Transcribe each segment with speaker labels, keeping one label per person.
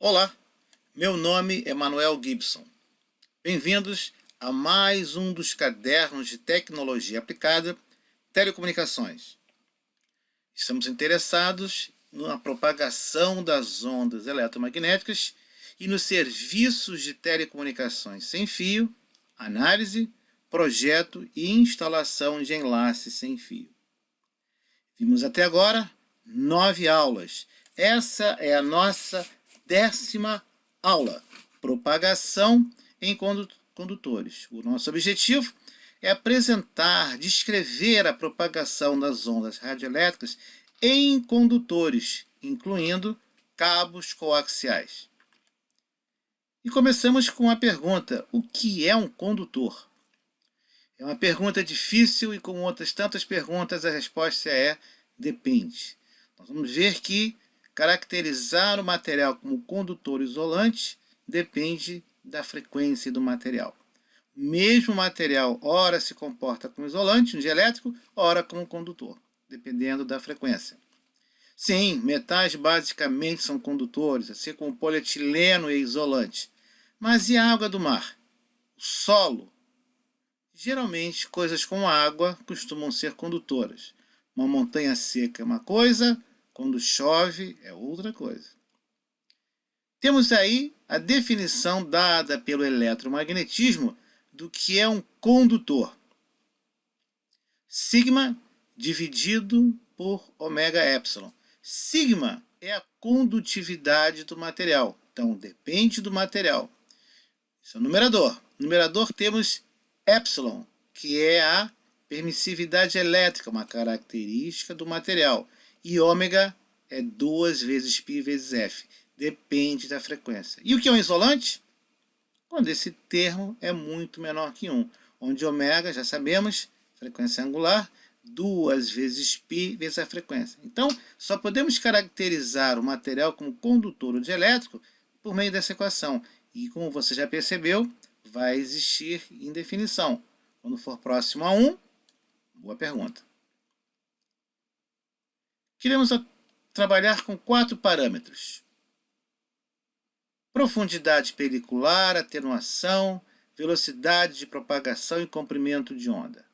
Speaker 1: Olá, meu nome é Manuel Gibson. Bem-vindos a mais um dos cadernos de tecnologia aplicada, telecomunicações. Estamos interessados na propagação das ondas eletromagnéticas e nos serviços de telecomunicações sem fio, análise, projeto e instalação de enlaces sem fio. Vimos até agora 9 aulas. Essa é a nossa 10ª aula, propagação em condutores. O nosso objetivo é apresentar, descrever a propagação das ondas radioelétricas em condutores, incluindo cabos coaxiais. E começamos com a pergunta: o que é um condutor? É uma pergunta difícil e, como outras tantas perguntas, a resposta é depende. Nós vamos ver que caracterizar o material como condutor isolante depende da frequência do material. O mesmo material, ora se comporta como isolante, um dielétrico, ora como condutor, dependendo da frequência. Sim, metais basicamente são condutores, assim como o polietileno é isolante. Mas e a água do mar? O solo? Geralmente, coisas com água costumam ser condutoras. Uma montanha seca é uma coisa, quando chove é outra coisa. Temos aí a definição dada pelo eletromagnetismo do que é um condutor. Sigma dividido por ômega epsilon. Sigma é a condutividade do material, então depende do material. Isso é o numerador. No numerador temos epsilon, que é a permissividade elétrica, uma característica do material. E ômega é 2 vezes π vezes F. Depende da frequência. E o que é um isolante? Quando esse termo é muito menor que 1. Onde ômega, já sabemos, frequência angular, 2 vezes π vezes a frequência. Então, só podemos caracterizar o material como condutor ou dielétrico por meio dessa equação. E como você já percebeu, vai existir indefinição. Quando for próximo a 1, boa pergunta. Queremos trabalhar com 4 parâmetros: profundidade pelicular, atenuação, velocidade de propagação e comprimento de onda.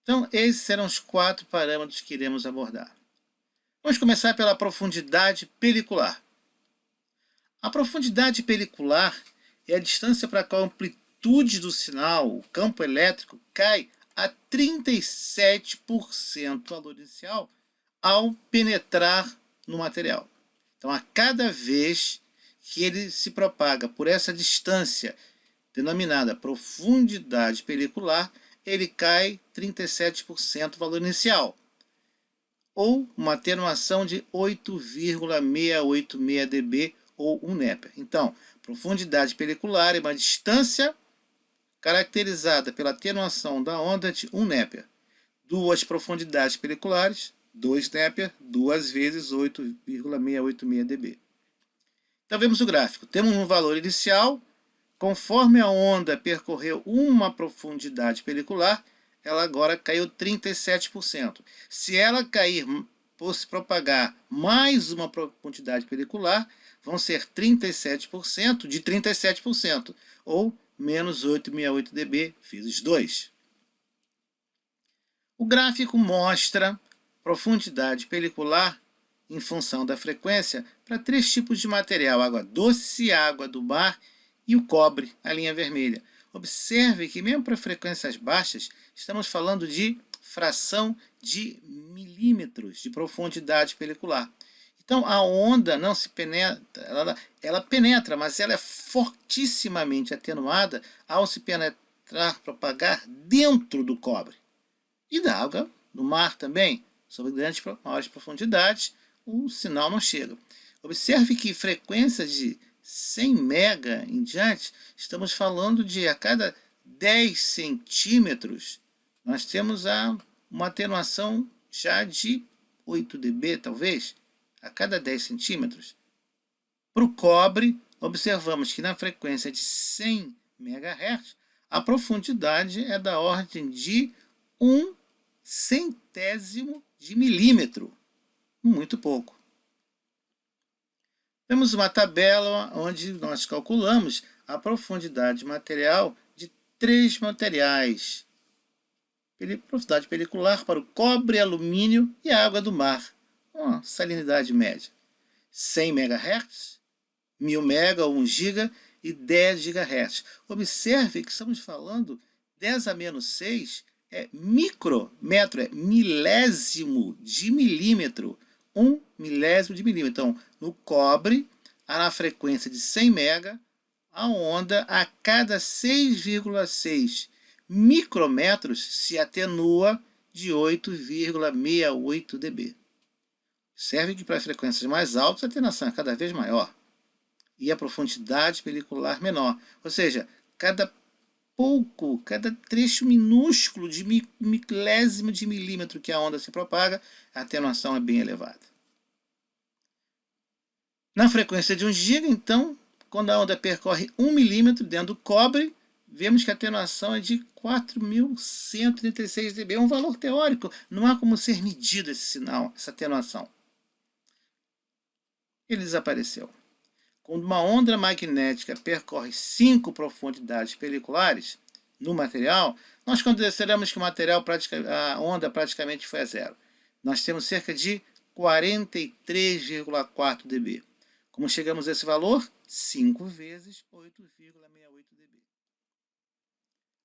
Speaker 1: Então, esses serão os 4 parâmetros que iremos abordar. Vamos começar pela profundidade pelicular. A profundidade pelicular é a distância para a qual a amplitude do sinal, o campo elétrico, cai a 37% valor inicial ao penetrar no material. Então, a cada vez que ele se propaga por essa distância, denominada profundidade pelicular, ele cai 37% valor inicial, ou uma atenuação de 8,686 dB, ou 1 Népер. Então, profundidade pelicular é uma distância caracterizada pela atenuação da onda de 1 Néper. Duas profundidades peliculares, 2 Néper, 2 vezes 8,686 dB. Então, vemos o gráfico. Temos um valor inicial. Conforme a onda percorreu uma profundidade pelicular, ela agora caiu 37%. Se ela cair, por se propagar mais uma profundidade pelicular, vão ser 37% de 37%, ou menos 868 dB vezes 2. O gráfico mostra profundidade pelicular em função da frequência para 3 tipos de material: água doce, água do mar e o cobre, a linha vermelha. Observe que mesmo para frequências baixas, estamos falando de fração de milímetros de profundidade pelicular. Então, a onda não se penetra, ela penetra, mas ela é fortissimamente atenuada ao se penetrar, propagar dentro do cobre. E da água do mar também, sobre maiores profundidades, o sinal não chega. Observe que frequências de 100 mega em diante, estamos falando de a cada 10 centímetros, nós temos uma atenuação já de 8 dB, talvez, a cada 10 centímetros. Para o cobre, observamos que na frequência de 100 MHz, a profundidade é da ordem de 1 centésimo de milímetro. Muito pouco. Temos uma tabela onde nós calculamos a profundidade material de 3 materiais. Profundidade pelicular para o cobre, alumínio e a água do mar. Uma salinidade média. 100 MHz, 1000 MB ou 1 GB e 10 GHz. Observe que estamos falando 10 a menos 6 é micrometro, é milésimo de milímetro. 1 milésimo de milímetro. Então, no cobre, na frequência de 100 MB, a onda a cada 6,6 micrometros se atenua de 8,68 dB. Observe que para frequências mais altas a atenuação é cada vez maior e a profundidade pelicular menor. Ou seja, cada trecho minúsculo de milésimo de milímetro que a onda se propaga, a atenuação é bem elevada. Na frequência de 1 GB, então, quando a onda percorre 1 milímetro dentro do cobre, vemos que a atenuação é de 4.136 dB. É um valor teórico, não há como ser medido esse sinal, essa atenuação. Ele desapareceu. Quando uma onda magnética percorre 5 profundidades peliculares no material, nós consideramos que a onda praticamente foi a zero. Nós temos cerca de 43,4 dB. Como chegamos a esse valor? 5 vezes 8,68 dB.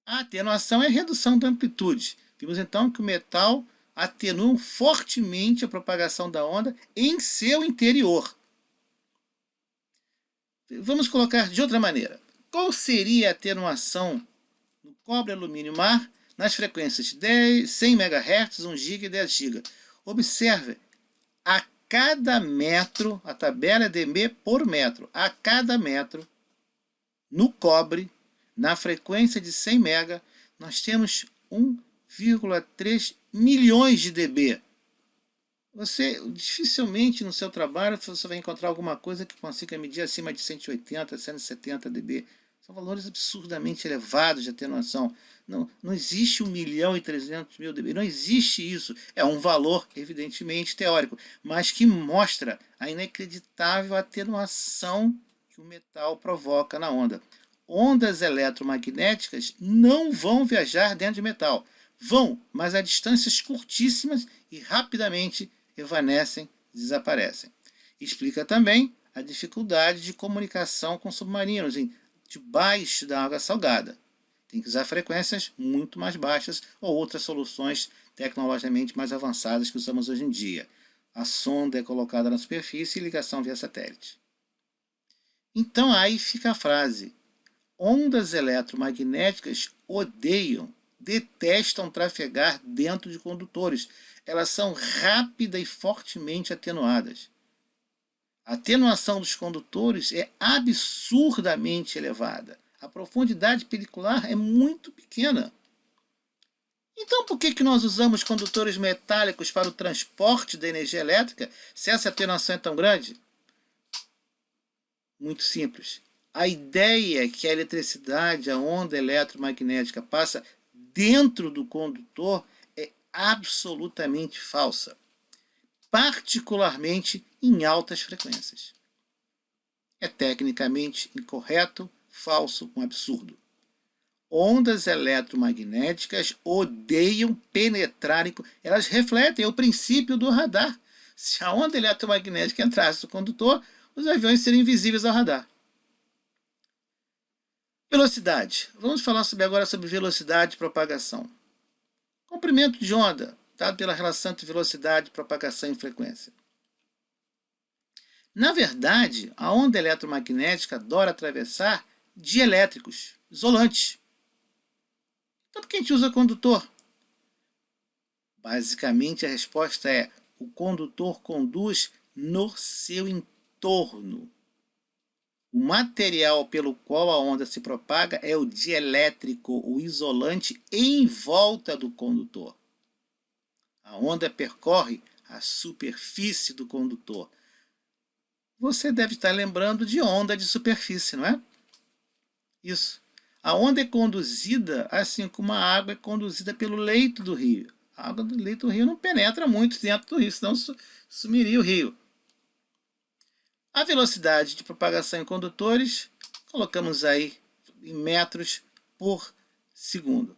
Speaker 1: A atenuação é a redução da amplitude. Vimos então que o metal atenua fortemente a propagação da onda em seu interior. Vamos colocar de outra maneira. Qual seria a atenuação no cobre, alumínio e mar nas frequências de 100 MHz, 1 GB e 10 GB? Observe, a cada metro, a tabela é dB por metro, a cada metro, no cobre, na frequência de 100 MB, nós temos 1,3 milhões de dB. Você dificilmente no seu trabalho você vai encontrar alguma coisa que consiga medir acima de 180, 170 dB. São valores absurdamente elevados de atenuação. Não existe 1.300.000 dB. Não existe isso. É um valor, evidentemente, teórico, mas que mostra a inacreditável atenuação que o metal provoca na onda. Ondas eletromagnéticas não vão viajar dentro de metal. Vão, mas a distâncias curtíssimas e rapidamente evanescem, desaparecem. Explica também a dificuldade de comunicação com submarinos debaixo da água salgada. Tem que usar frequências muito mais baixas ou outras soluções tecnologicamente mais avançadas que usamos hoje em dia. A sonda é colocada na superfície e ligação via satélite. Então aí fica a frase: ondas eletromagnéticas detestam trafegar dentro de condutores. Elas são rápidas e fortemente atenuadas. A atenuação dos condutores é absurdamente elevada. A profundidade pelicular é muito pequena. Então por que nós usamos condutores metálicos para o transporte da energia elétrica se essa atenuação é tão grande? Muito simples. A ideia que a eletricidade, a onda eletromagnética passa dentro do condutor é absolutamente falsa, particularmente em altas frequências. É tecnicamente incorreto, falso, um absurdo. Ondas eletromagnéticas odeiam penetrar, elas refletem o princípio do radar. Se a onda eletromagnética entrasse no condutor, os aviões seriam invisíveis ao radar. Velocidade. Vamos falar agora sobre velocidade e propagação. Comprimento de onda, dado pela relação entre velocidade, propagação e frequência. Na verdade, a onda eletromagnética adora atravessar dielétricos, isolantes. Então por que a gente usa condutor? Basicamente a resposta é: o condutor conduz no seu entorno. O material pelo qual a onda se propaga é o dielétrico, o isolante em volta do condutor. A onda percorre a superfície do condutor. Você deve estar lembrando de onda de superfície, não é? Isso. A onda é conduzida assim como a água é conduzida pelo leito do rio. A água do leito do rio não penetra muito dentro do rio, senão sumiria o rio. A velocidade de propagação em condutores, colocamos aí em metros por segundo,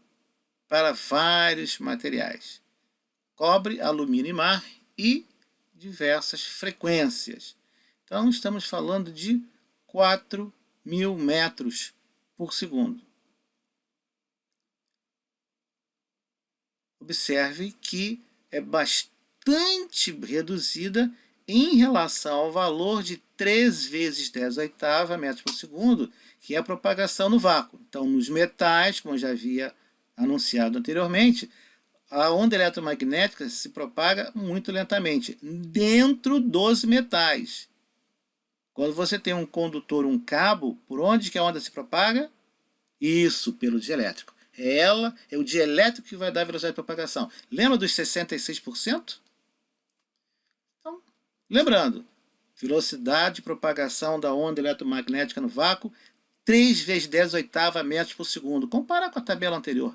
Speaker 1: para vários materiais. Cobre, alumínio e mar e diversas frequências. Então, estamos falando de 4.000 metros por segundo. Observe que é bastante reduzida em relação ao valor de 3 vezes 10 oitava metros por segundo, que é a propagação no vácuo. Então, nos metais, como eu já havia anunciado anteriormente, a onda eletromagnética se propaga muito lentamente, dentro dos metais. Quando você tem um condutor, um cabo, por onde que a onda se propaga? Isso, pelo dielétrico. É o dielétrico que vai dar a velocidade de propagação. Lembra dos 66%? Então, lembrando, velocidade de propagação da onda eletromagnética no vácuo, 3 vezes 10 oitava metros por segundo. Compara com a tabela anterior.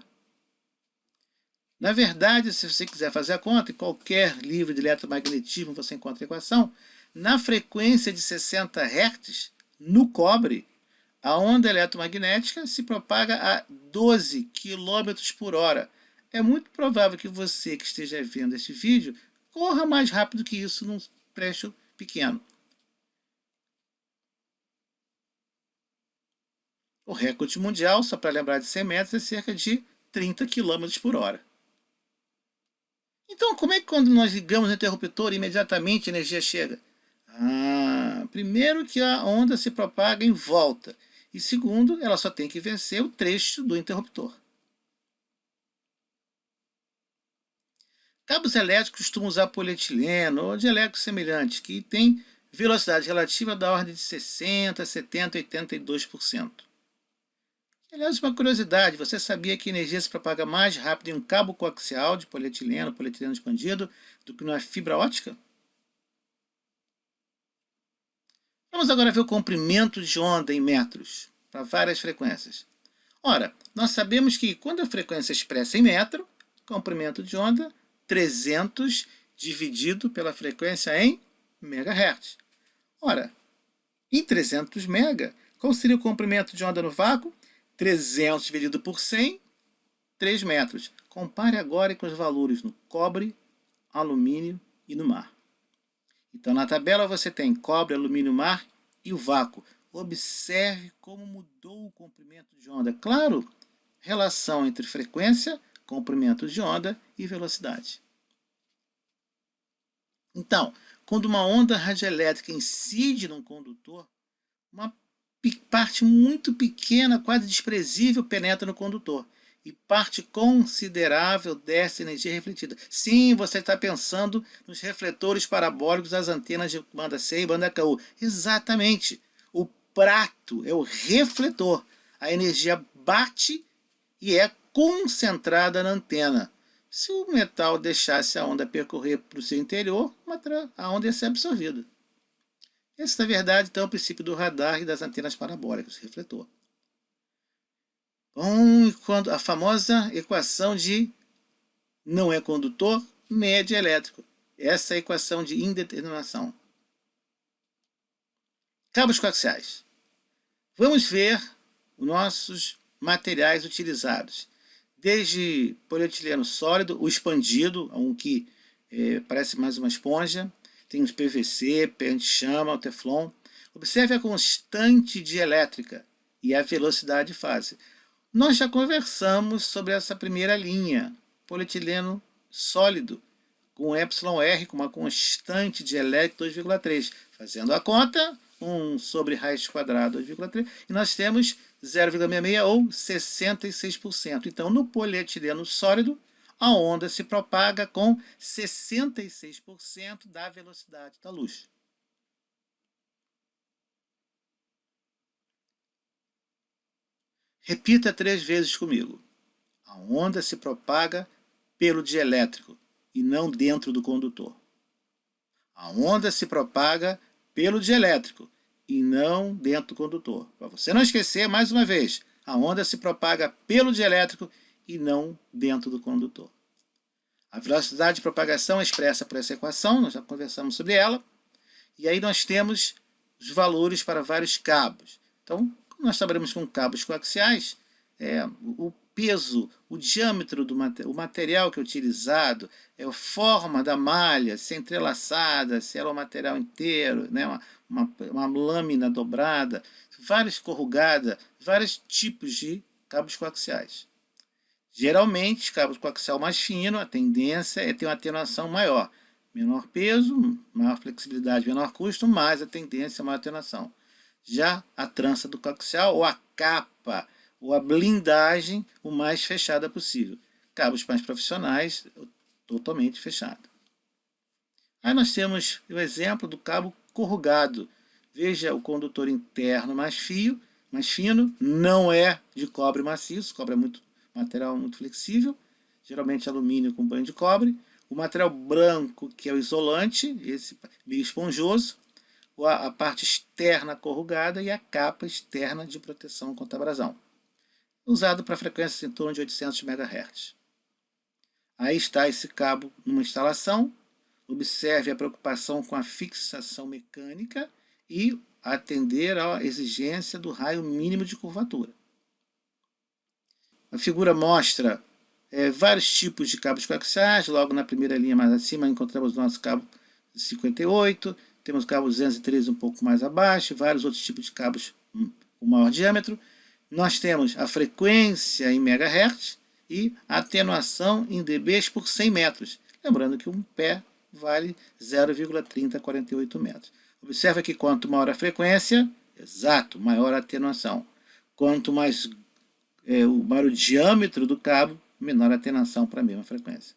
Speaker 1: Na verdade, se você quiser fazer a conta, em qualquer livro de eletromagnetismo você encontra a equação, na frequência de 60 Hz, no cobre, a onda eletromagnética se propaga a 12 km por hora. É muito provável que você que esteja vendo este vídeo corra mais rápido que isso num trecho pequeno. O recorde mundial, só para lembrar de 100 metros, é cerca de 30 km por hora. Então, como é que quando nós ligamos o interruptor, imediatamente a energia chega? Primeiro que a onda se propaga em volta. E segundo, ela só tem que vencer o trecho do interruptor. Cabos elétricos costumam usar polietileno ou dielétricos semelhantes, que tem velocidade relativa da ordem de 60%, 70%, 82%. Aliás, uma curiosidade, você sabia que a energia se propaga mais rápido em um cabo coaxial de polietileno expandido, do que numa fibra óptica? Vamos agora ver o comprimento de onda em metros, para várias frequências. Ora, nós sabemos que quando a frequência é expressa em metro, comprimento de onda, 300 dividido pela frequência em megahertz. Ora, em 300 mega, qual seria o comprimento de onda no vácuo? 300 dividido por 100, 3 metros. Compare agora com os valores no cobre, alumínio e no mar. Então, na tabela você tem cobre, alumínio, mar e o vácuo. Observe como mudou o comprimento de onda. Claro, relação entre frequência, comprimento de onda e velocidade. Então, quando uma onda radioelétrica incide num condutor, uma parte muito pequena, quase desprezível, penetra no condutor. E parte considerável dessa energia refletida. Sim, você está pensando nos refletores parabólicos das antenas de banda C e banda KU. Exatamente. O prato é o refletor. A energia bate e é concentrada na antena. Se o metal deixasse a onda percorrer para o seu interior, a onda ia ser absorvida. Esse, na verdade, então, é o princípio do radar e das antenas parabólicas, refletor. Quando a famosa equação de não é condutor, nem é dielétrico. Essa é a equação de indeterminação. Cabos coaxiais. Vamos ver os nossos materiais utilizados. Desde polietileno sólido, o expandido, um que parece mais uma esponja. Tem os PVC, pé anti-chama, o Teflon. Observe a constante dielétrica e a velocidade de fase. Nós já conversamos sobre essa primeira linha, polietileno sólido, com εr, com uma constante dielétrica 2,3. Fazendo a conta, 1 sobre raiz quadrada 2,3, e nós temos 0,66 ou 66%. Então, no polietileno sólido, a onda se propaga com 66% da velocidade da luz. Repita 3 vezes comigo. A onda se propaga pelo dielétrico e não dentro do condutor. A onda se propaga pelo dielétrico e não dentro do condutor. Para você não esquecer, mais uma vez, a onda se propaga pelo dielétrico e não dentro do condutor. A velocidade de propagação é expressa por essa equação, nós já conversamos sobre ela. E aí nós temos os valores para vários cabos. Então, quando nós trabalhamos com cabos coaxiais, o peso, o diâmetro do o material que é utilizado, a forma da malha, se é entrelaçada, se ela é um material inteiro, né, uma lâmina dobrada, várias corrugadas, vários tipos de cabos coaxiais. Geralmente, cabo coaxial mais fino, a tendência é ter uma atenuação maior. Menor peso, maior flexibilidade, menor custo, mais a tendência, maior atenuação. Já a trança do coaxial, ou a capa, ou a blindagem, o mais fechada possível. Cabos mais profissionais, totalmente fechado. Aí nós temos o exemplo do cabo corrugado. Veja o condutor interno mais fino, não é de cobre maciço, cobre é material muito flexível, geralmente alumínio com banho de cobre. O material branco, que é o isolante, esse meio esponjoso, a parte externa corrugada e a capa externa de proteção contra abrasão. Usado para frequências em torno de 800 MHz. Aí está esse cabo numa instalação. Observe a preocupação com a fixação mecânica e atender à exigência do raio mínimo de curvatura. A figura mostra vários tipos de cabos coaxiais. Logo na primeira linha mais acima encontramos o nosso cabo 58, temos o cabo 213 um pouco mais abaixo, vários outros tipos de cabos com maior diâmetro. Nós temos a frequência em MHz e a atenuação em dB por 100 metros. Lembrando que um pé vale 0,3048 metros. Observa que quanto maior a frequência, exato, maior a atenuação. Quanto mais maior o diâmetro do cabo, menor a atenuação para a mesma frequência.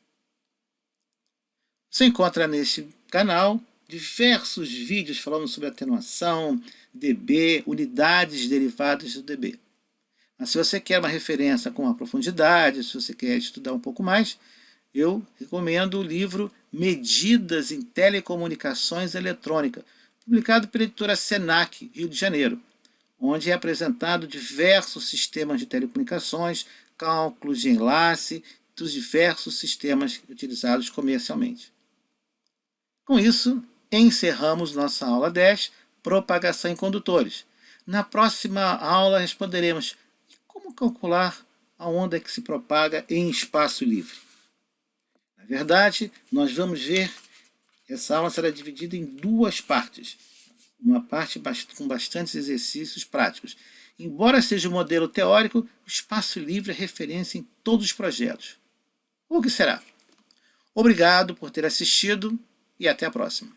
Speaker 1: Você encontra neste canal diversos vídeos falando sobre atenuação, dB, unidades derivadas do dB. Mas se você quer uma referência com uma profundidade, se você quer estudar um pouco mais, eu recomendo o livro Medidas em Telecomunicações Eletrônicas, publicado pela editora Senac, Rio de Janeiro, onde é apresentado diversos sistemas de telecomunicações, cálculos de enlace, dos diversos sistemas utilizados comercialmente. Com isso, encerramos nossa aula 10, propagação em condutores. Na próxima aula responderemos como calcular a onda que se propaga em espaço livre. Na verdade, nós vamos ver, essa aula será dividida em duas partes. Uma parte com bastantes exercícios práticos. Embora seja um modelo teórico, o espaço livre é referência em todos os projetos. O que será? Obrigado por ter assistido e até a próxima.